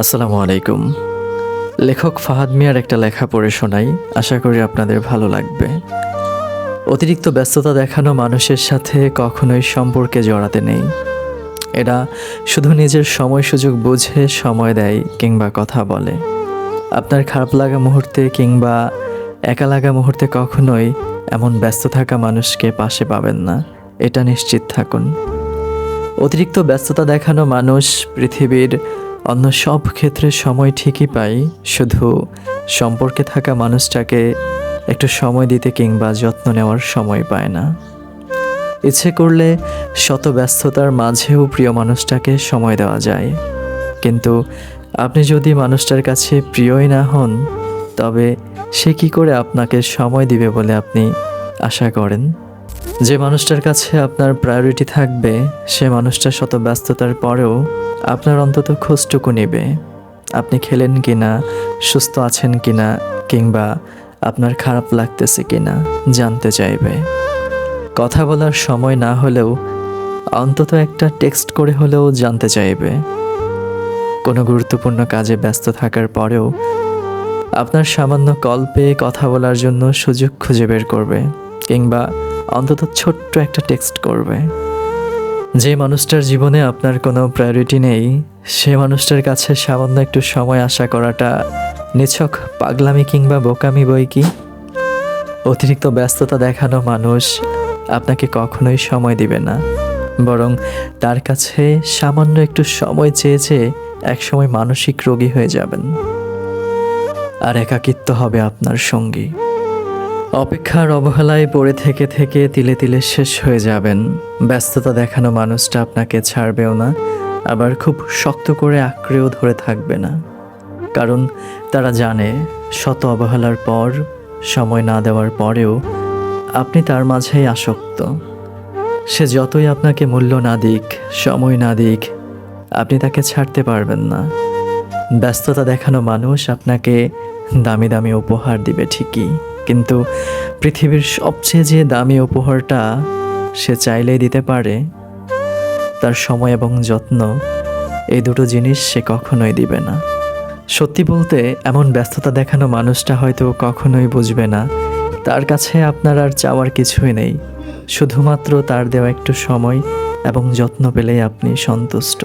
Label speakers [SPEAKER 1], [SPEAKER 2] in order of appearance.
[SPEAKER 1] আসসালামু আলাইকুম। লেখক ফাহাদ মিয়ার একটা লেখা পড়ে শোনাই, আশা করি আপনাদের ভালো লাগবে। অতিরিক্ত ব্যস্ততা দেখানো মানুষের সাথে কখনোই সম্পর্কে জড়াতে নেই। এরা শুধু নিজের সময় সুযোগ বুঝে সময় দেয় কিংবা কথা বলে। আপনার খারাপ লাগা মুহূর্তে কিংবা একা লাগা মুহূর্তে কখনোই এমন ব্যস্ত থাকা মানুষকে পাশে পাবেন না, এটা নিশ্চিত থাকুন। অতিরিক্ত ব্যস্ততা দেখানো মানুষ পৃথিবীর অন্য সব ক্ষেত্রে সময় ঠিকই পায়, শুধু সম্পর্কে থাকা মানুষটাকে একটু সময় দিতে কিংবা যত্ন নেওয়ার সময় পায় না। ইচ্ছে করলে শত ব্যস্ততার মাঝেও প্রিয় মানুষটাকে সময় দেওয়া যায়, কিন্তু আপনি যদি মানুষটার কাছে প্রিয়ই না হন, তবে সে কি করে আপনাকে সময় দিবে বলে আপনি আশা করেন? যে মানুষটার কাছে আপনার প্রায়োরিটি থাকবে, সে মানুষটা শত ব্যস্ততার পরেও আপনার অন্তত খোঁজটুকু নেবে। আপনি খেলেন কিনা, সুস্থ আছেন কিনা, কিংবা আপনার খারাপ লাগতেছে কিনা জানতে চাইবে। কথা বলার সময় না হলেও অন্তত একটা টেক্সট করে হলেও জানতে চাইবে। কোনো গুরুত্বপূর্ণ কাজে ব্যস্ত থাকার পরেও আপনার সামান্য কল পেয়ে কথা বলার জন্য সুযোগ খুঁজে বের করবে, কিংবা অন্তত ছোট্ট একটা টেক্সট করবে। যে মানুষটার জীবনে আপনার কোনো প্রায়োরিটি নেই, সে মানুষটার কাছে সামান্য একটু সময় আশা করাটা নিছক পাগলামি কিংবা বোকামি বই কি? অতিরিক্ত ব্যস্ততা দেখানো মানুষ আপনাকে কখনোই সময় দিবে না, বরং তার কাছে সামান্য একটু সময় চেয়ে চেয়ে একসময় মানসিক রোগী হয়ে যাবেন, আর একাকিত্ব হবে আপনার সঙ্গী। অপেক্ষার অবহেলায় পড়ে থেকে থেকে তিলে তিলে শেষ হয়ে যাবেন। ব্যস্ততা দেখানো মানুষটা আপনাকে ছাড়বেও না, আবার খুব শক্ত করে আঁকড়েও ধরে থাকবে না, কারণ তারা জানে শত অবহেলার পর, সময় না দেওয়ার পরেও আপনি তার মাঝেই আসক্ত। সে যতই আপনাকে মূল্য না দিক, সময় না দিক, আপনি তাকে ছাড়তে পারবেন না। ব্যস্ততা দেখানো মানুষ আপনাকে দামি দামি উপহার দিবে ঠিকই, কিন্তু পৃথিবীর সবচেয়ে যে দামি উপহারটা সে চাইলেই দিতে পারে, তার সময় এবং যত্ন, এই দুটো জিনিস সে কখনোই দিবে না। সত্যি বলতে, এমন ব্যস্ততা দেখানো মানুষটা হয়তো কখনোই বুঝবে না তার কাছে আপনার আর চাওয়ার কিছুই নেই, শুধুমাত্র তার দেওয়া একটু সময় এবং যত্ন পেলেই আপনি সন্তুষ্ট।